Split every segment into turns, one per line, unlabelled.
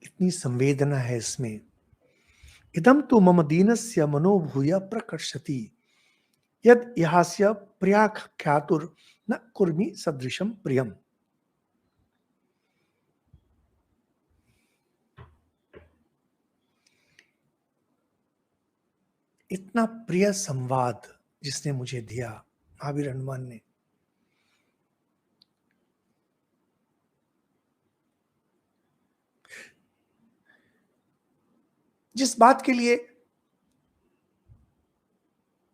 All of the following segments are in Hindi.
इतनी संवेदना है इसमें। इदं तु मम दीनस्य मनोभूय प्रकर्षति यद यहास्य प्रिया ख्यातुर न कुर्मी सदृशम प्रियम। इतना प्रिय संवाद जिसने मुझे दिया, महावीर हनुमान ने, जिस बात के लिए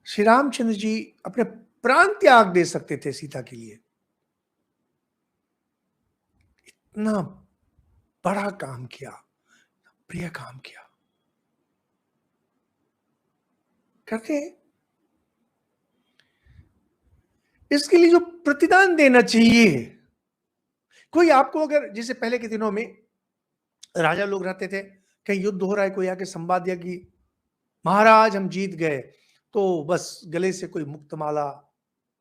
श्री रामचंद्र जी अपने प्राण त्याग दे सकते थे सीता के लिए, इतना बड़ा काम किया, प्रिय काम किया। कहते हैं इसके लिए जो प्रतिदान देना चाहिए, कोई आपको अगर, जैसे पहले के दिनों में राजा लोग रहते थे, कहीं युद्ध हो रहा है, कोई आके संवाद दिया कि महाराज हम जीत गए, तो बस गले से कोई मुक्तमाला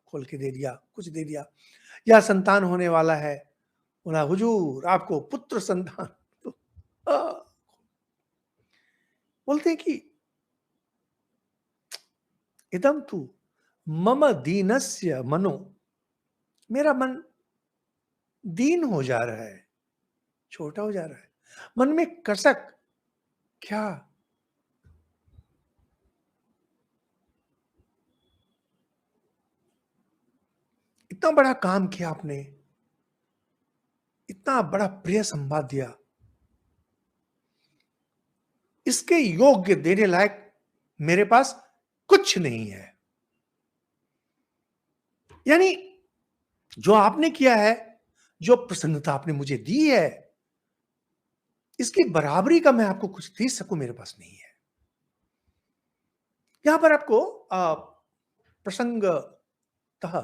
खोल के दे दिया, कुछ दे दिया, या संतान होने वाला है, बोला हुजूर आपको पुत्र संतान, तो बोलते हैं कि इदम तु मम दीनस्य मनो, मेरा मन दीन हो जा रहा है, छोटा हो जा रहा है, मन में कसक, क्या इतना बड़ा काम किया आपने, इतना बड़ा प्रिय संवाद दिया, इसके योग्य देने लायक मेरे पास कुछ नहीं है। यानी जो आपने किया है, जो प्रसन्नता आपने मुझे दी है, इसकी बराबरी का मैं आपको कुछ दे सकूं मेरे पास नहीं है। यहां पर आपको प्रसंगतः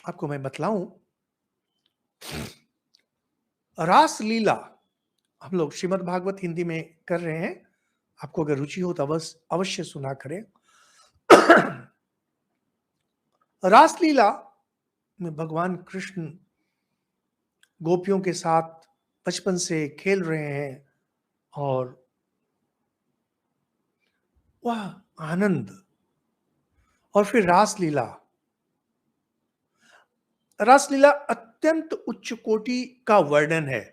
आपको मैं बतलाऊं, रास लीला हम लोग श्रीमद् भागवत हिंदी में कर रहे हैं, आपको अगर रुचि हो तो अवश्य सुना करें। रासलीला में भगवान कृष्ण गोपियों के साथ बचपन से खेल रहे हैं, और वह आनंद, और फिर रासलीला, रासलीला अत्यंत उच्च कोटि का वर्णन है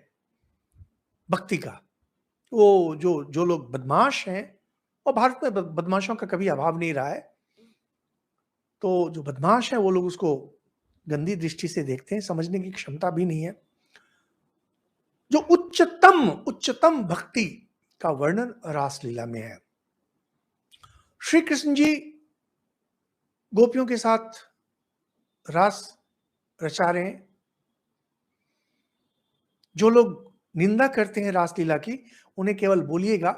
भक्ति का। वो जो जो लोग बदमाश हैं, और भारत में बदमाशों का कभी अभाव नहीं रहा है, तो जो बदमाश है वो लोग उसको गंदी दृष्टि से देखते हैं, समझने की क्षमता भी नहीं है। जो उच्चतम उच्चतम भक्ति का वर्णन रासलीला में है। श्री कृष्ण जी गोपियों के साथ रास रचा रहे हैं। जो लोग निंदा करते हैं रासलीला की, उन्हें केवल बोलिएगा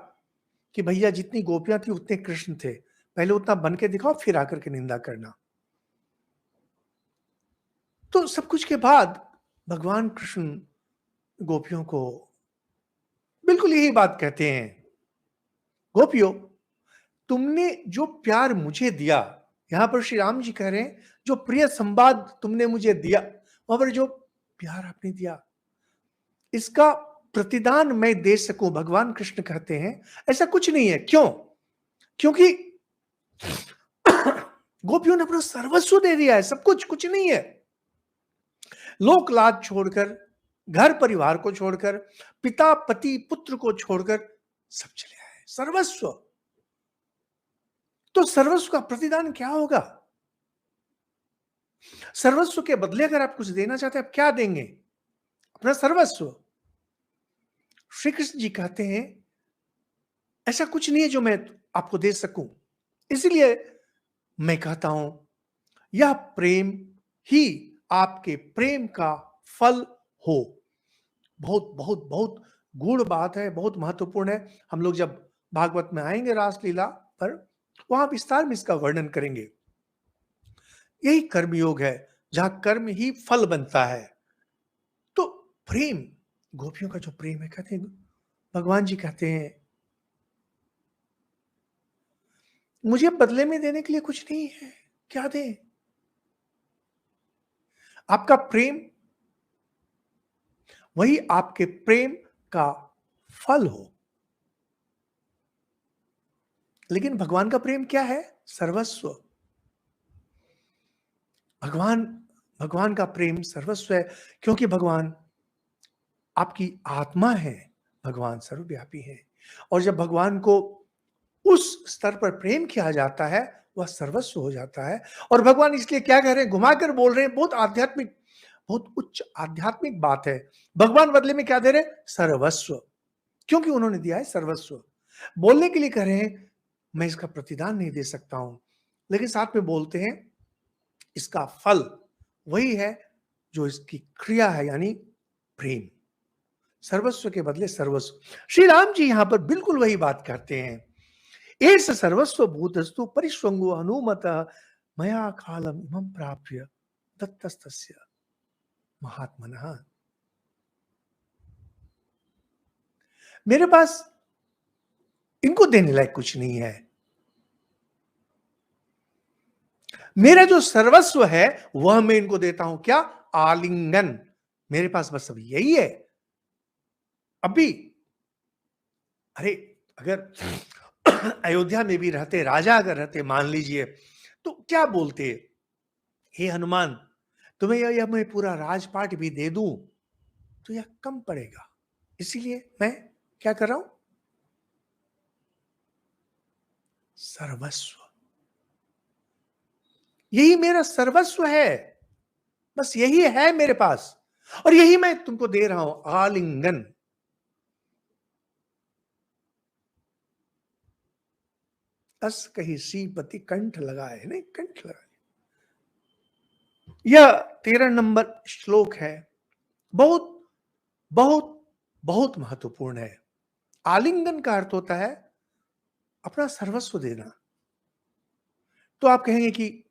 कि भैया जितनी गोपियां थी उतने कृष्ण थे, पहले उतना बन के दिखाओ फिर आकर के निंदा करना। तो सब कुछ के बाद भगवान कृष्ण गोपियों को बिल्कुल यही बात कहते हैं, गोपियों तुमने जो प्यार मुझे दिया, यहां पर श्री राम जी कह रहे हैं जो प्रिय संवाद तुमने मुझे दिया, वहां पर जो प्यार आपने दिया, इसका प्रतिदान मैं दे सकूं, भगवान कृष्ण कहते हैं ऐसा कुछ नहीं है। क्यों? क्योंकि गोपियों ने अपना सर्वस्व दे दिया है, सब कुछ, कुछ नहीं है। लोक लाज छोड़कर, घर परिवार को छोड़कर, पिता पति पुत्र को छोड़कर सब चले आए, सर्वस्व। तो सर्वस्व का प्रतिदान क्या होगा? सर्वस्व के बदले अगर आप कुछ देना चाहते हैं, आप क्या देंगे? अपना सर्वस्व। श्री कृष्ण जी कहते हैं ऐसा कुछ नहीं है जो मैं आपको दे सकूं, इसलिए मैं कहता हूं यह प्रेम ही आपके प्रेम का फल हो। बहुत बहुत बहुत गूढ़ बात है, बहुत महत्वपूर्ण है। हम लोग जब भागवत में आएंगे रासलीला पर, वहां विस्तार में इसका वर्णन करेंगे। यही कर्मयोग है, जहां कर्म ही फल बनता है। तो प्रेम, गोपियों का जो प्रेम है, कहते हैं भगवान जी कहते हैं मुझे बदले में देने के लिए कुछ नहीं है, क्या दें? आपका प्रेम, वही आपके प्रेम का फल हो। लेकिन भगवान का प्रेम क्या है? सर्वस्व। भगवान भगवान का प्रेम सर्वस्व है, क्योंकि भगवान आपकी आत्मा है, भगवान सर्वव्यापी है। और जब भगवान को उस स्तर पर प्रेम किया जाता है, वह सर्वस्व हो जाता है। और भगवान इसलिए क्या कह रहे हैं, घुमाकर बोल रहे हैं, बहुत आध्यात्मिक, बहुत उच्च आध्यात्मिक बात है। भगवान बदले में क्या दे रहे हैं? सर्वस्व। क्योंकि उन्होंने दिया है सर्वस्व। बोलने के लिए कह रहे हैं, मैं इसका प्रतिदान नहीं दे सकता हूं, लेकिन साथ में बोलते हैं इसका फल वही है जो इसकी क्रिया है, यानी प्रेम। सर्वस्व के बदले सर्वस्व। श्री राम जी यहां पर बिल्कुल वही बात करते हैं। एष सर्वस्व भूतस्तु परिष्वंगो हनुमत मया कालम इमं प्राप्य दत्तस्तस्य महात्मनः। मेरे पास इनको देने लायक कुछ नहीं है। मेरा जो सर्वस्व है वह मैं इनको देता हूं, क्या? आलिंगन। मेरे पास बस अभी यही है। अभी अरे, अगर अयोध्या में भी रहते, राजा अगर रहते मान लीजिए, तो क्या बोलते, हे हनुमान, तुम्हें यह मैं पूरा राजपाट भी दे दूं तो यह कम पड़ेगा। इसीलिए मैं क्या कर रहा हूं? सर्वस्व। यही मेरा सर्वस्व है, बस यही है मेरे पास, और यही मैं तुमको दे रहा हूं, आलिंगन। अस कही श्रीपति कंठ लगाए, नहीं कंठ लगाए। यह 13 नंबर श्लोक है। बहुत बहुत बहुत महत्वपूर्ण है। आलिंगन का अर्थ होता है अपना सर्वस्व देना। तो आप कहेंगे कि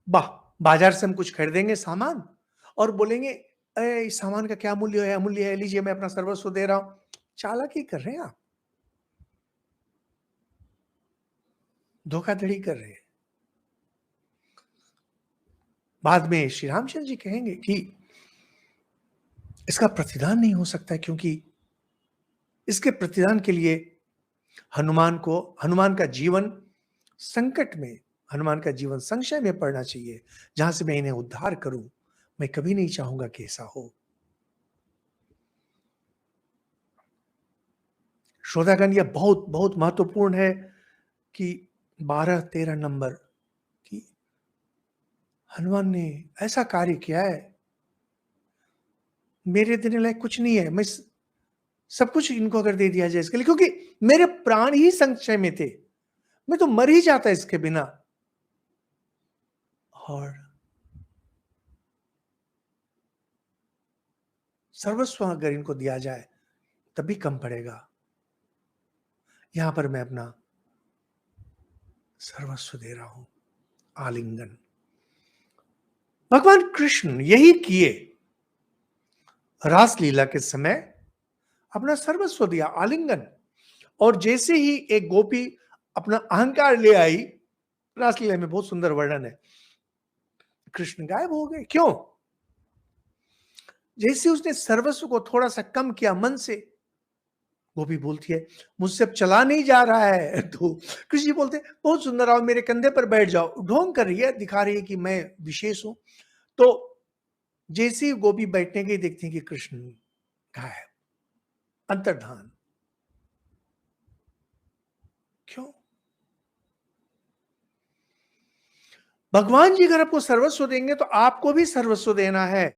वाह, बाजार से हम कुछ खरीदेंगे सामान और बोलेंगे, अरे इस सामान का क्या मूल्य है? अमूल्य है, लीजिए मैं अपना सर्वस्व दे रहा हूं। चालाकी कर रहे हैं आप, धोखाधड़ी कर रहे हैं। बाद में श्री रामचंद्र जी कहेंगे कि इसका प्रतिदान नहीं हो सकता, क्योंकि इसके प्रतिदान के लिए हनुमान का जीवन संकट में, हनुमान का जीवन संशय में पड़ना चाहिए, जहां से मैं इन्हें उद्धार करूं। मैं कभी नहीं चाहूंगा कि ऐसा हो। श्रोतागण, यह बहुत बहुत महत्वपूर्ण है कि 12-13 नंबर की हनुमान ने ऐसा कार्य किया है, मेरे देने लायक कुछ नहीं है। मैं सब कुछ इनको अगर दे दिया जाए इसके लिए, क्योंकि मेरे प्राण ही संशय में थे, मैं तो मर ही जाता इसके बिना। और सर्वस्व अगर इनको दिया जाए तभी कम पड़ेगा। यहां पर मैं अपना सर्वस्व दे रहा हूं, आलिंगन। भगवान कृष्ण यही किए। रासलीला के समय अपना सर्वस्व दिया, आलिंगन। और जैसे ही एक गोपी अपना अहंकार ले आई, रासलीला में बहुत सुंदर वर्णन है, कृष्ण गायब हो गए। क्यों? जैसे उसने सर्वस्व को थोड़ा सा कम किया मन से, गोपी बोलती है, मुझसे अब चला नहीं जा रहा है। तो कृष्ण जी बोलते, बहुत सुंदर, आओ मेरे कंधे पर बैठ जाओ। ढोंग कर रही है, दिखा रही है कि मैं विशेष हूं। तो जैसे ही गोपी बैठने गई, देखती है कि कृष्ण गायब, अंतर्धान। क्यों? भगवान जी अगर आपको सर्वस्व देंगे तो आपको भी सर्वस्व देना है।